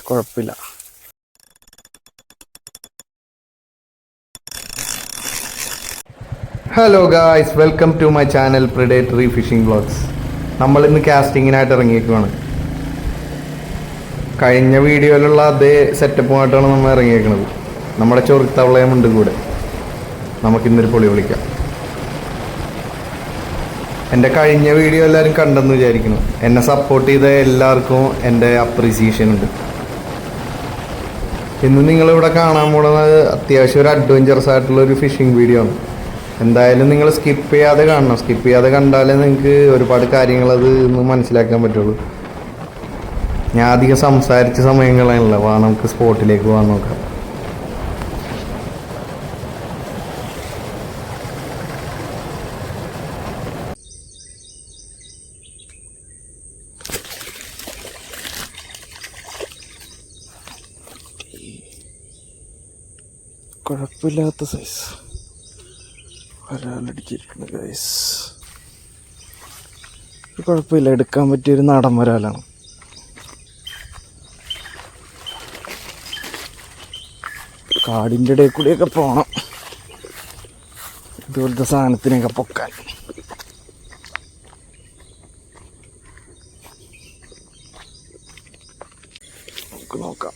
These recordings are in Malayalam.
കുഴപ്പമില്ല. Hello guys, welcome to my channel predatory fishing vlogs. നമ്മളിന്ന് കാസ്റ്റിങ്ങിനായിട്ട് ഇറങ്ങിയേക്കുവാണ്. കഴിഞ്ഞ വീഡിയോയിലുള്ള അതേ സെറ്റപ്പുമായിട്ടാണ് നമ്മൾ ഇറങ്ങിയേക്കുന്നത്. നമ്മുടെ ചൊറിത്തവളയും ഉണ്ട് കൂടെ. നമുക്കിന്നൊരു പൊളി വിളിക്കാം. എൻ്റെ കഴിഞ്ഞ വീഡിയോ എല്ലാവരും കണ്ടെന്ന് വിചാരിക്കുന്നു. എന്നെ സപ്പോർട്ട് ചെയ്ത എല്ലാവർക്കും എൻ്റെ അപ്രീസിയേഷൻ ഉണ്ട്. ഇന്ന് നിങ്ങളിവിടെ കാണാൻ പോകുന്നത് അത്യാവശ്യം ഒരു അഡ്വഞ്ചറസ് ആയിട്ടുള്ളൊരു ഫിഷിംഗ് വീഡിയോ ആണ്. എന്തായാലും നിങ്ങൾ സ്കിപ്പ് ചെയ്യാതെ കാണണം. സ്കിപ്പ് ചെയ്യാതെ കണ്ടാലേ നിങ്ങൾക്ക് ഒരുപാട് കാര്യങ്ങളത് ഇന്ന് മനസ്സിലാക്കാൻ പറ്റുള്ളൂ. ഞാൻ അധികം സംസാരിച്ച സമയങ്ങളാണല്ലോ. നമുക്ക് സ്പോട്ടിലേക്ക് പോകാൻ നോക്കാം. കുഴപ്പമില്ലാത്ത സൈസ് വരാലടിച്ചിരിക്കുന്നു ഗൈസ്. കുഴപ്പമില്ല, എടുക്കാൻ പറ്റിയൊരു നാടൻ വരാലാണ്. കാടിൻ്റെ ഇടയിൽ കൂടിയൊക്കെ പോകണം ഇതുപോലത്തെ സാധനത്തിനെയൊക്കെ പൊക്കാൻ. നമുക്ക് നോക്കാം.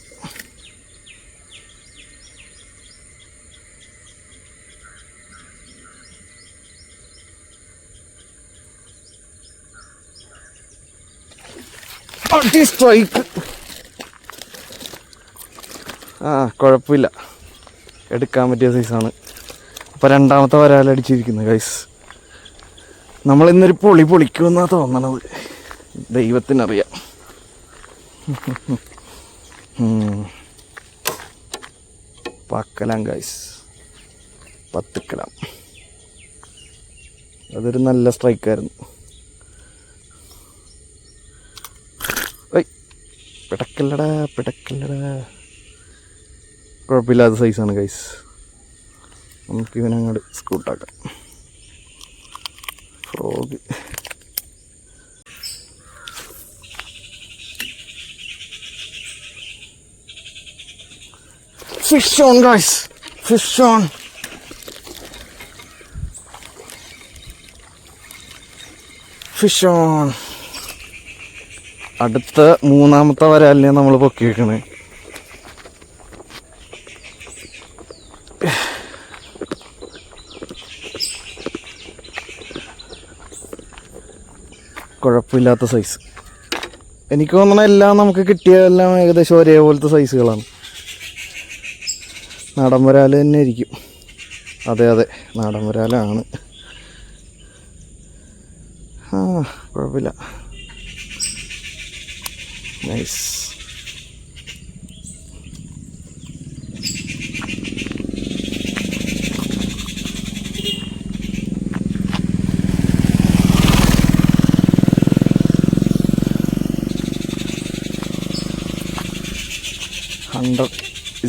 സ്ട്രൈക്ക്. കുഴപ്പമില്ല, എടുക്കാൻ പറ്റിയ സൈസാണ്. അപ്പോൾ രണ്ടാമത്തെ വരാലടിച്ചിരിക്കുന്നത് ഗൈസ്. നമ്മളിന്നൊരു പൊളി പൊളിക്കുമെന്നാണ് തോന്നണത്. ദൈവത്തിനറിയാം. പക്കലാം ഗൈസ്, 10 കലാം. അതൊരു നല്ല സ്ട്രൈക്കായിരുന്നു. പിടക്കല്ലടാ. കുഴപ്പമില്ലാത്ത സൈസാണ് ഗൈസ്. നമുക്കിവനങ്ങോട്ട് സ്കൂട്ടാക്കാം. Frog. Fish on guys, fish on. Fish on. അടുത്ത മൂന്നാമത്തെ വരാലിനെ നമ്മൾ പൊക്കി വെക്കണേ. കുഴപ്പമില്ലാത്ത സൈസ്. എനിക്ക് തോന്നണ എല്ലാം നമുക്ക് കിട്ടിയതെല്ലാം ഏകദേശം ഒരേപോലത്തെ സൈസുകളാണ്. നാടൻ വരാൽ തന്നെ ആയിരിക്കും. അതെ, നാടൻ വരാലാണ്. കുഴപ്പമില്ല. നൈസ്.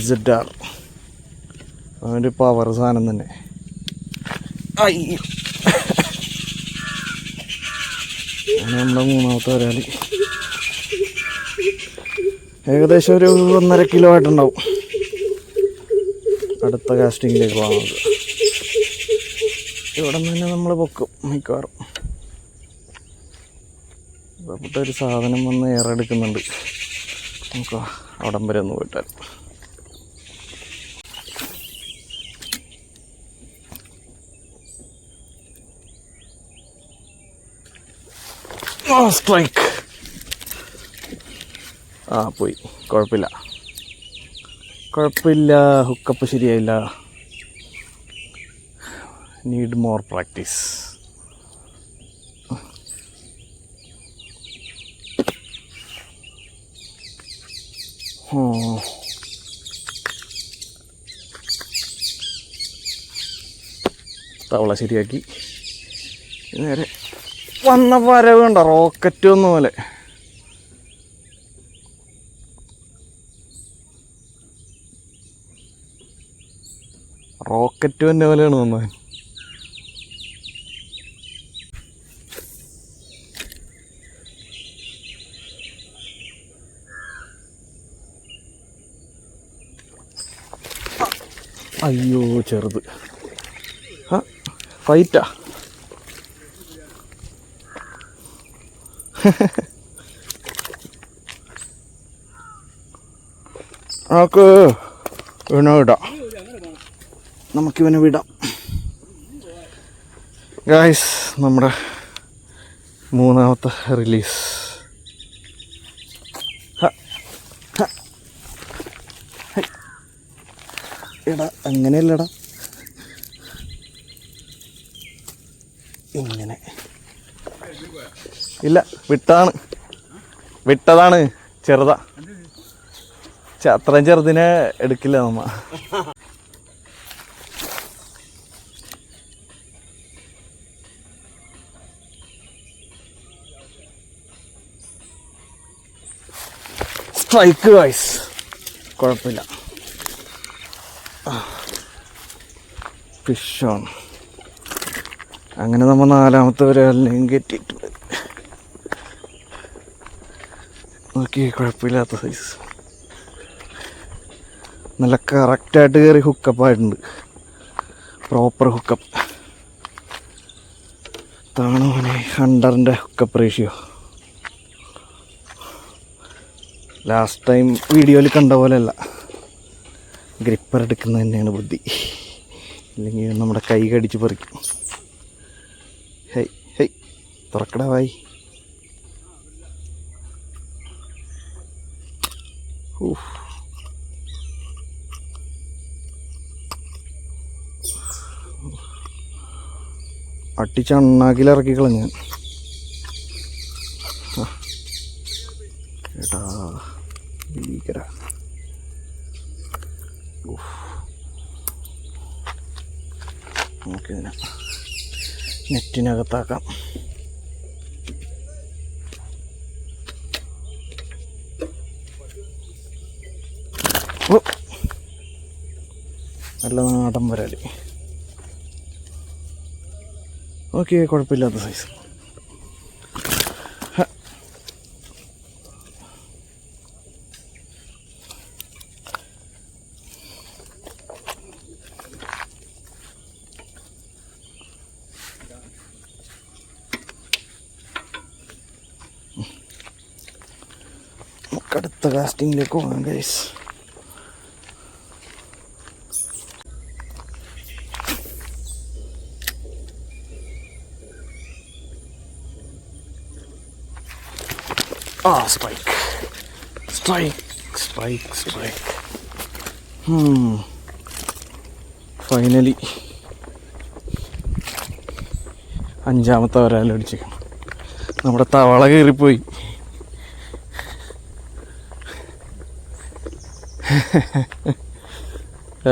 ZR അവൻ്റെ പവർ സാധനം തന്നെ. നമ്മുടെ മൂന്നാമത്തെ വരാൽ ഏകദേശം ഒരു 1.5 കിലോ ആയിട്ടുണ്ടാവും. അടുത്ത കാസ്റ്റിങ്ങിലേക്ക് പോകുന്നത് ഇവിടെ നിന്ന് തന്നെ നമ്മൾ പൊക്കും മിക്കവാറും. ഒരു സാധനം വന്ന് ഏറെടുക്കുന്നുണ്ട്. നമുക്ക് അവിടം വരെ ഒന്ന് പോയിട്ടാൽ. സ്ട്രൈക്ക്. പോയി. കുഴപ്പമില്ല. ഹുക്കപ്പ് ശരിയായില്ല. Need more practice. തവള ശരിയാക്കി. നേരെ വന്ന വരവ് കണ്ടോ, റോക്കറ്റ് ഒന്നും പോലെ. റോക്കറ്റ് തന്നെ പോലെയാണ് വന്നത്. അയ്യോ ചെറുത്. ആ ഫൈറ്റാ. നമുക്ക് ഇവനെ വിടാം. നമുക്കിവനെ വിടാം ഗായ്സ്. നമ്മുടെ മൂന്നാമത്തെ റിലീസ്. എടാ അങ്ങനെയല്ലടാ, ഇങ്ങനെ. ഇല്ല, വിട്ടതാണ്. ചെറുതാ. അത്രയും ചെറുതിനെ എടുക്കില്ല നമ്മ. സ്ട്രൈക്ക് വൈസ് കുഴപ്പമില്ല. ഫിഷാണ്. അങ്ങനെ നമ്മൾ നാലാമത്തെ ഒരാളിനെയും കെട്ടിയിട്ടുണ്ട്. നോക്കി, കുഴപ്പമില്ലാത്ത സൈസ്. നല്ല കറക്റ്റായിട്ട് കയറി ഹുക്കപ്പായിട്ടുണ്ട്. Proper hookup. താണ് മോനെ ഹണ്ടറിൻ്റെ ഹുക്കപ്പ് റേഷ്യോ. ലാസ്റ്റ് ടൈം വീഡിയോയിൽ കണ്ട പോലെയല്ല, ഗ്രിപ്പർ എടുക്കുന്നത് തന്നെയാണ് ബുദ്ധി. ഇല്ലെങ്കിൽ നമ്മുടെ കൈ കടിച്ച് പറിക്കും. ഹെയ് ഹെയ് തുറക്കടാ വായി. അട്ടിച്ചണ്ണാക്കിലിറക്കി കളഞ്ഞ. ഏട്ടാ ഭീകര. നമുക്കിതിനെ നെറ്റിനകത്താക്കാം. നല്ല നാടൻ വരാല്. ഓക്കെ, കുഴപ്പമില്ലാത്ത സൈസ്. നമുക്കടുത്ത കാസ്റ്റിങ്ങിലേക്ക് പോകാം ഗൈസ്. സ്ട്രൈക്ക്. ഫൈനലി അഞ്ചാമത്തെ ഒരാളടിച്ചേക്കണം. നമ്മുടെ തവള കയറിപ്പോയി.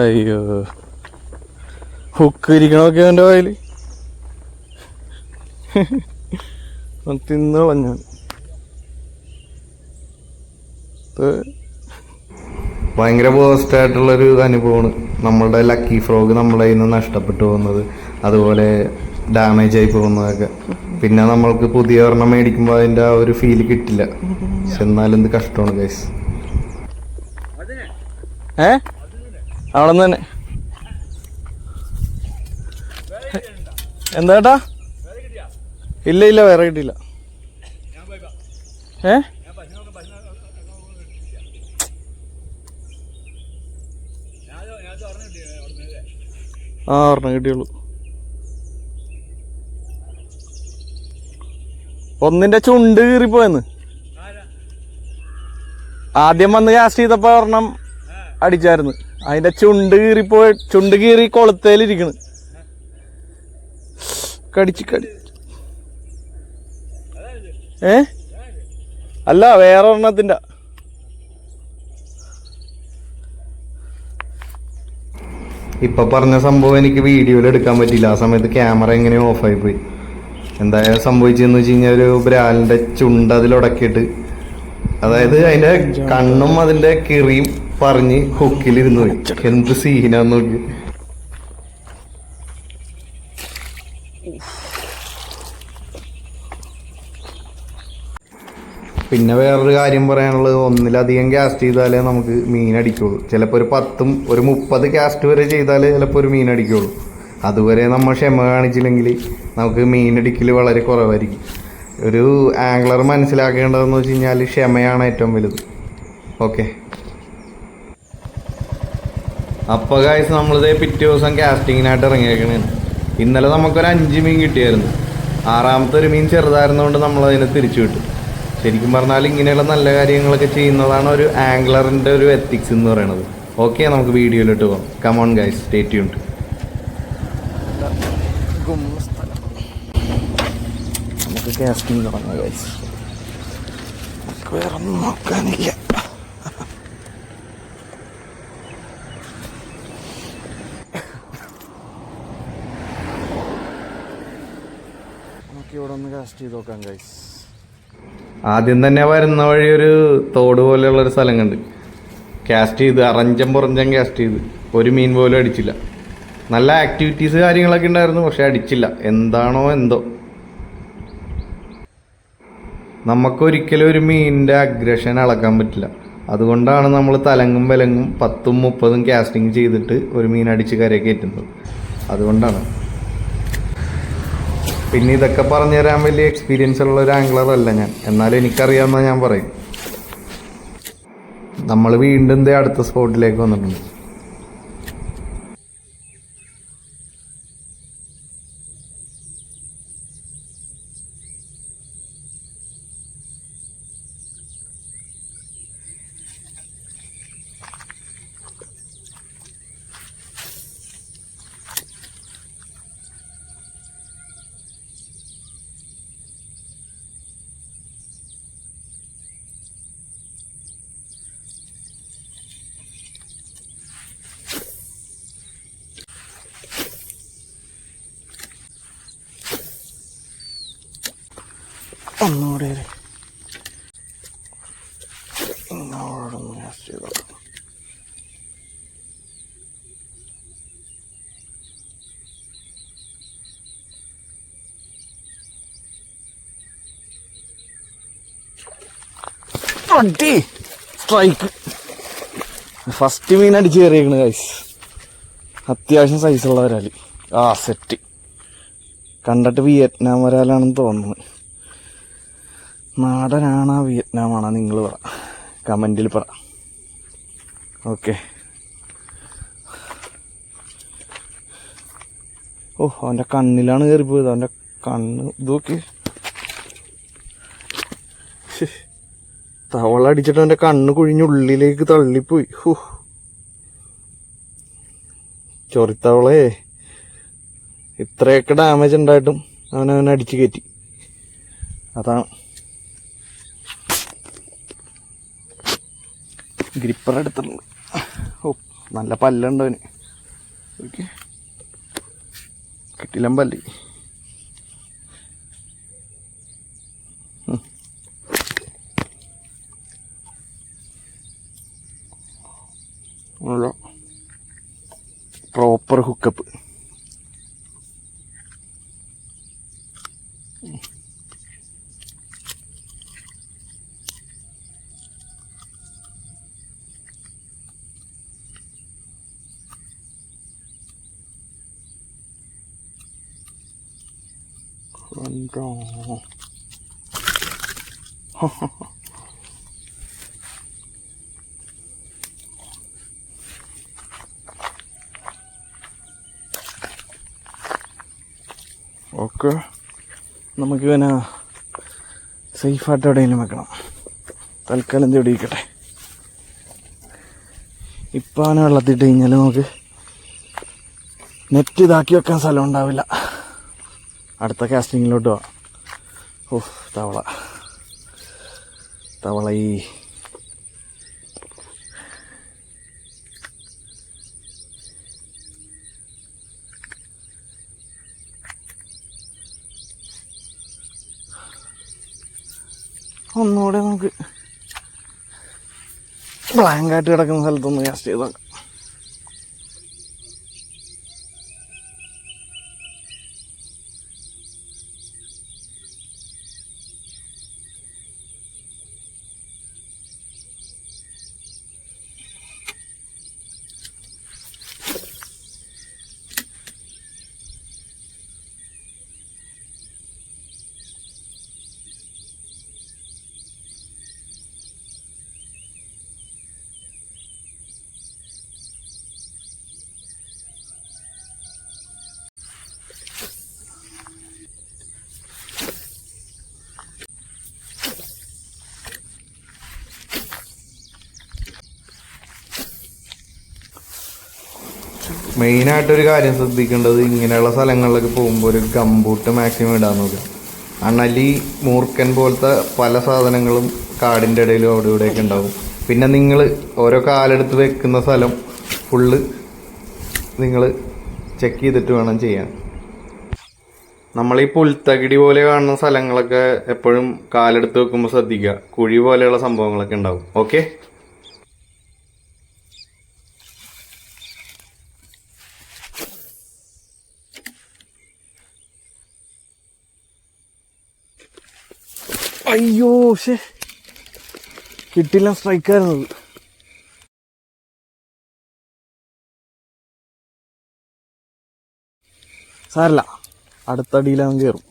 അയ്യോ, ഹുക്ക് ഇരിക്കണമൊക്കെ അവൻ്റെ വായിൽ. തിന്നോളാം ഞാൻ. ഭയങ്കര വേസ്റ്റ് ആയിട്ടുള്ളൊരു അനുഭവമാണ് നമ്മളുടെ ലക്കി ഫ്രോഗ് നമ്മളെ നിന്ന് നഷ്ടപ്പെട്ടു പോകുന്നത്, അതുപോലെ ഡാമേജ് ആയി പോകുന്നതൊക്കെ. പിന്നെ നമ്മൾക്ക് പുതിയ ഒരെണ്ണം മേടിക്കുമ്പോൾ അതിൻ്റെ ആ ഒരു ഫീല് കിട്ടില്ല. പക്ഷെ എന്നാലും എന്ത് കഷ്ടമാണ് ഗൈസ്. അവിടെ തന്നെ എന്താ ചേട്ടാ? ഇല്ല വേറെ കിട്ടിയില്ല. ഒരെണ്ണം കിട്ടിയുള്ളൂ. ഒന്നിന്റെ ചുണ്ട് കീറിപ്പോയെന്ന്. ആദ്യം വന്ന് കാസ്റ്റ് ചെയ്തപ്പോ ഒരെണ്ണം അടിച്ചായിരുന്നു. അതിന്റെ ചുണ്ട് കീറി കൊളുത്തേലിരിക്കണ്. കടിച്ച് അല്ല, വേറെ ഒരെണ്ണത്തിന്റെ. ഇപ്പൊ പറഞ്ഞ സംഭവം എനിക്ക് വീഡിയോയിൽ എടുക്കാൻ പറ്റില്ല. ആ സമയത്ത് ക്യാമറ എങ്ങനെയോ ഓഫായി പോയി. എന്തായാലും സംഭവിച്ചെന്ന് വെച്ച് കഴിഞ്ഞാൽ ഒരു ബ്രാലിന്റെ ചുണ്ട് അതിലുടക്കിയിട്ട്, അതായത് അതിന്റെ കണ്ണും അതിന്റെ കിറിയും പറഞ്ഞ് ഹുക്കിലിരുന്നു പോയി. എന്ത് സീനാന്ന് നോക്കി. പിന്നെ വേറൊരു കാര്യം പറയാനുള്ളത്, ഒന്നിലധികം കാസ്റ്റ് ചെയ്താലേ നമുക്ക് മീൻ അടിക്കുള്ളൂ. ചിലപ്പോൾ ഒരു 10 ഒരു 30 കാസ്റ്റ് വരെ ചെയ്താലേ ചിലപ്പോൾ ഒരു മീൻ അടിക്കുള്ളൂ. അതുവരെ നമ്മൾ ക്ഷമ കാണിച്ചില്ലെങ്കിൽ നമുക്ക് മീൻ അടിക്കൽ വളരെ കുറവായിരിക്കും. ഒരു ആംഗ്ലർ മനസ്സിലാക്കേണ്ടതെന്ന് വെച്ച് കഴിഞ്ഞാൽ ക്ഷമയാണ് ഏറ്റവും വലുത്. ഓക്കെ, അപ്പോൾ ഗൈസ് നമ്മളിതേ പിറ്റേ ദിവസം കാസ്റ്റിങ്ങിനായിട്ട് ഇറങ്ങിയേക്കണേ. ഇന്നലെ നമുക്കൊരു 5 മീൻ കിട്ടിയായിരുന്നു. 6ാമത്തെ ഒരു മീൻ ചെറുതായിരുന്നതുകൊണ്ട് നമ്മളതിനെ തിരിച്ചു വിട്ടു. ശരിക്കും പറഞ്ഞാൽ ഇങ്ങനെയുള്ള നല്ല കാര്യങ്ങളൊക്കെ ചെയ്യുന്നതാണ് ഒരു ആംഗ്ലറിൻ്റെ ഒരു എത്തിക്സ് എന്ന് പറയുന്നത്. ഓക്കെ, നമുക്ക് വീഡിയോയിലിട്ട് പോകാം. Come on guys, stay tuned. നമുക്ക് കാസ്റ്റിംഗ് തുടങ്ങാം ഗൈസ്. വേറെ ഒന്നും നോക്കാനില്ല. നമുക്ക് ഇവിടെ ഒന്ന് കാസ്റ്റ് ചെയ്ത് നോക്കാം ഗൈസ്. ആദ്യം തന്നെ വരുന്ന വഴി ഒരു തോട് പോലെയുള്ളൊരു സ്ഥലം കണ്ട് കാസ്റ്റ് ചെയ്ത് അറഞ്ചം പുറഞ്ചം കാസ്റ്റ് ചെയ്ത് ഒരു മീൻ പോലും അടിച്ചില്ല. നല്ല ആക്ടിവിറ്റീസ് കാര്യങ്ങളൊക്കെ ഉണ്ടായിരുന്നു, പക്ഷെ അടിച്ചില്ല. എന്താണോ എന്തോ. നമുക്കൊരിക്കലും ഒരു മീനിൻ്റെ അഗ്രഷൻ അളക്കാൻ പറ്റില്ല. അതുകൊണ്ടാണ് നമ്മൾ തലങ്ങും വിലങ്ങും 10ഉം 30ഉം കാസ്റ്റിംഗ് ചെയ്തിട്ട് ഒരു മീൻ അടിച്ച് കരയൊക്കെ കയറ്റുന്നത്. അതുകൊണ്ടാണ്. പിന്നെ ഇതൊക്കെ പറഞ്ഞു തരാൻ വലിയ എക്സ്പീരിയൻസ് ഉള്ള ഒരു ആംഗ്ലർ അല്ല ഞാൻ, എന്നാലും എനിക്കറിയാമെന്ന് ഞാൻ പറയും. നമ്മൾ വീണ്ടും അടുത്ത സ്പോട്ടിലേക്ക് വന്നിട്ടുണ്ട്. ഒന്നുകൂടെ ഇങ്ങോട്ടൊന്ന് കാസ്റ്റ് ചെയ്ത് നോക്കാം. അടി സ്ട്രൈക്ക്. ഫസ്റ്റ് മീൻ അടിച്ച് കയറിയേക്കണ് ഗൈസ്. അത്യാവശ്യം സൈസുള്ള വരാല്. സെറ്റ്. കണ്ടിട്ട് വിയറ്റ്നാം വരാലാണെന്ന് തോന്നുന്നത്. നാടനാണോ വിയറ്റ്നാമാണോ നിങ്ങൾ പറ, കമൻറ്റിൽ പറ. ഓക്കെ. അവൻ്റെ കണ്ണിലാണ് കയറിപ്പോയത്. അവൻ്റെ കണ്ണ് ഇതൊക്കെ തവള അടിച്ചിട്ട് അവൻ്റെ കണ്ണ് കുഴിഞ്ഞുള്ളിലേക്ക് തള്ളിപ്പോയി. ചൊറിത്തവളേ, ഇത്രയൊക്കെ ഡാമേജ് ഉണ്ടായിട്ടും അവനവനെ അടിച്ച് കയറ്റി. അതാണ് ഗ്രിപ്പർ എടുത്തിട്ടുണ്ട്. നല്ല പല്ലുണ്ട് അവന്. കിട്ടില്ല പല്ല്. Proper hookup. ഓക്കെ, നമുക്ക് ഇവനെ സേഫായിട്ട് എവിടെയെങ്കിലും വെക്കണം. തൽക്കാലം എന്ത് ഇടിക്കട്ടെ. ഇപ്പം അവനെ വെള്ളത്തിട്ട് കഴിഞ്ഞാൽ നമുക്ക് നെറ്റ് ഇതാക്കി വെക്കാൻ സ്ഥലം ഉണ്ടാവില്ല. അടുത്ത കാസ്റ്റിങ്ങിലോട്ട് പോവാം. തവള ഈ ഒന്നുകൂടെ നമുക്ക് ബ്ലാങ്കായിട്ട് കിടക്കുന്ന സ്ഥലത്തൊന്ന് കാസ്റ്റ് ചെയ്ത് നോക്കാം. മെയിനായിട്ടൊരു കാര്യം ശ്രദ്ധിക്കേണ്ടത്, ഇങ്ങനെയുള്ള സ്ഥലങ്ങളിലൊക്കെ പോകുമ്പോൾ ഒരു ഗംബൂട്ട് മാക്സിമം ഇടാൻ നോക്കുക. അണലി, മൂർക്കൻ പോലത്തെ പല സാധനങ്ങളും കാടിൻ്റെ ഇടയിലും അവിടെ ഇവിടെയൊക്കെ ഉണ്ടാവും. പിന്നെ നിങ്ങൾ ഓരോ കാലെടുത്ത് വെക്കുന്ന സ്ഥലം ഫുള്ള് നിങ്ങൾ ചെക്ക് ചെയ്തിട്ട് വേണം ചെയ്യാൻ. നമ്മളീ പുൽത്തകിടി പോലെ കാണുന്ന സ്ഥലങ്ങളൊക്കെ എപ്പോഴും കാലെടുത്ത് വെക്കുമ്പോൾ ശ്രദ്ധിക്കുക, കുഴി പോലെയുള്ള സംഭവങ്ങളൊക്കെ ഉണ്ടാവും. ഓക്കെ, അയ്യോ പക്ഷേ കിട്ടില്ല, സ്ട്രൈക്കായിരുന്നത്. സാരല്ല, അടുത്തടിയിലാവും കയറും.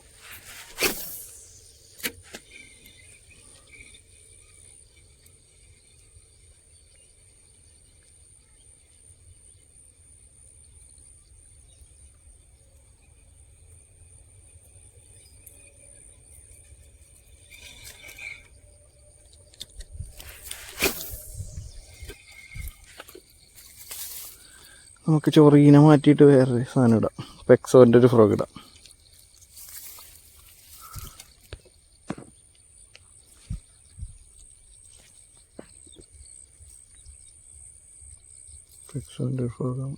നമുക്ക് ചൊറീനെ മാറ്റിയിട്ട് വേറൊരു സാധനം ഇടാം. പെക്സോൻ്റെ ഒരു ഫ്രോഗ് ഇടാം. പെക്സോൻ്റെ ഫ്രോഗാണ്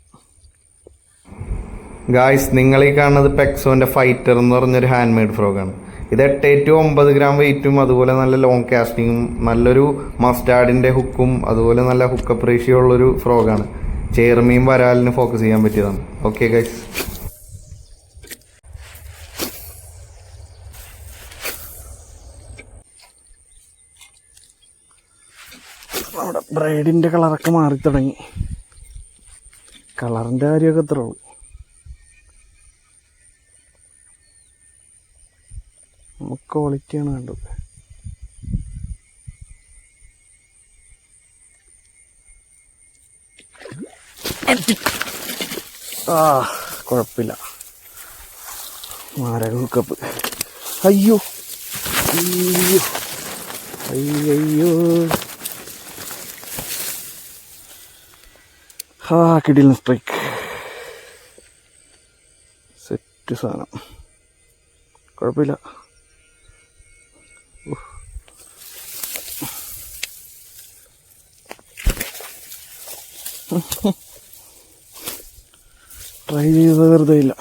ഗായ്സ്. നിങ്ങൾ ഈ കാണുന്നത് പെക്സോൻ്റെ ഫൈറ്റർ എന്ന് പറഞ്ഞൊരു ഹാൻഡ് മെയ്ഡ് ഫ്രോഗാണ്. ഇത് 8 to 9 ഗ്രാം വെയിറ്റും, അതുപോലെ നല്ല ലോങ് കാസ്റ്റിങ്ങും, നല്ലൊരു മസ്റ്റാർഡിൻ്റെ ഹുക്കും, അതുപോലെ നല്ല ഹുക്കപ്പ് റേഷ്യോ ഉള്ളൊരു ഫ്രോഗാണ്. ചേർമീൻ വരാലിന് ഫോക്കസ് ചെയ്യാൻ പറ്റിയതാണ്. ഓക്കെ ഗൈസ്, നമ്മുടെ ബ്രൈഡിൻ്റെ കളറൊക്കെ മാറി തുടങ്ങി. കളറിൻ്റെ കാര്യമൊക്കെ എത്ര ഉള്ളൂ. നമുക്ക് ക്വാളിറ്റിയാണ് വേണ്ടത്. കുഴപ്പമില്ല, മാരക ഹുക്കപ്പ്. അയ്യോ അയ്യോ അയ്യോ, കിടിലൻ സ്ട്രൈക്ക്. സെറ്റ് സാധനം, കുഴപ്പമില്ല. ട്രൈ ചെയ്തത് വെറുതെ ഇല്ല.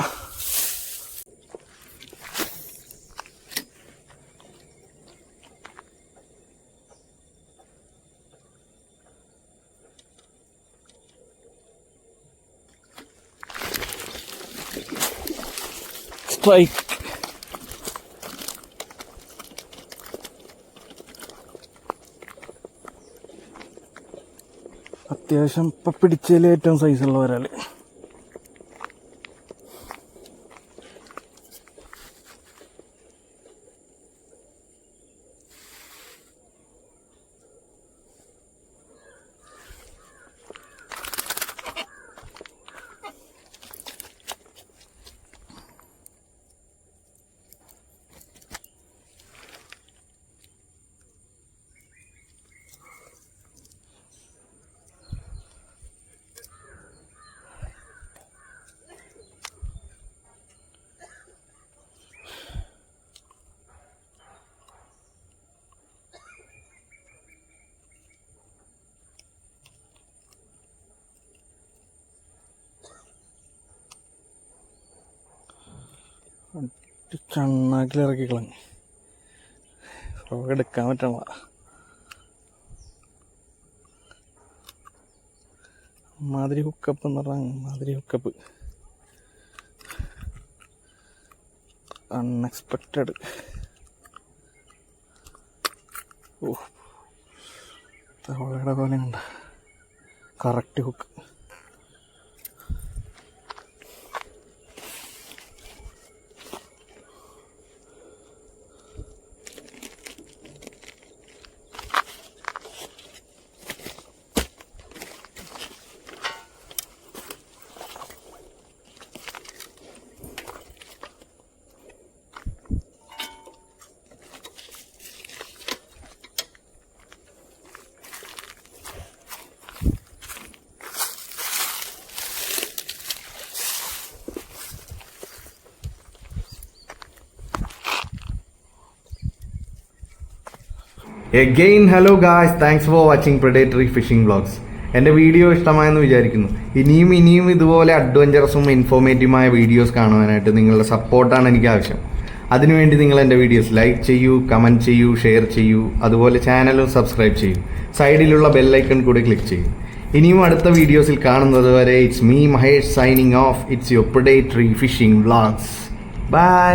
സ്ട്രൈക്ക്. അത്യാവശ്യം ഇപ്പം പിടിച്ചതിൽ ഏറ്റവും സൈസുള്ള ഒരാൾ. ചണ്ണാക്കിലിറക്കി കളഞ്ഞു. ഫ്രോഗ് എടുക്കാൻ പറ്റണ മാതിരി ഹുക്കപ്പ് എന്ന് പറഞ്ഞാൽ മാതിരി ഹുക്കപ്പ്. അൺഎക്സ്പെക്റ്റഡ്. തവളയുടെ പോലെ ഉണ്ട്. Correct hook. Again hello guys, thanks for watching predatory fishing vlogs. എൻ്റെ വീഡിയോ ഇഷ്ടമായെന്ന് വിചാരിക്കുന്നു. ഇനിയും ഇതുപോലെ അഡ്വഞ്ചറസും ഇൻഫോർമേറ്റീവുമായ വീഡിയോസ് കാണുവാനായിട്ട് നിങ്ങളുടെ സപ്പോർട്ടാണ് എനിക്ക് ആവശ്യം. അതിനുവേണ്ടി നിങ്ങൾ എൻ്റെ വീഡിയോസ് ലൈക്ക് ചെയ്യൂ, കമൻറ്റ് ചെയ്യൂ, ഷെയർ ചെയ്യൂ. അതുപോലെ ചാനലും സബ്സ്ക്രൈബ് ചെയ്യൂ. സൈഡിലുള്ള ബെല്ലൈക്കൺ കൂടി ക്ലിക്ക് ചെയ്യൂ. ഇനിയും അടുത്ത വീഡിയോസിൽ കാണുന്നത് വരെ it's me Mahesh signing off. It's your predatory fishing vlogs. By.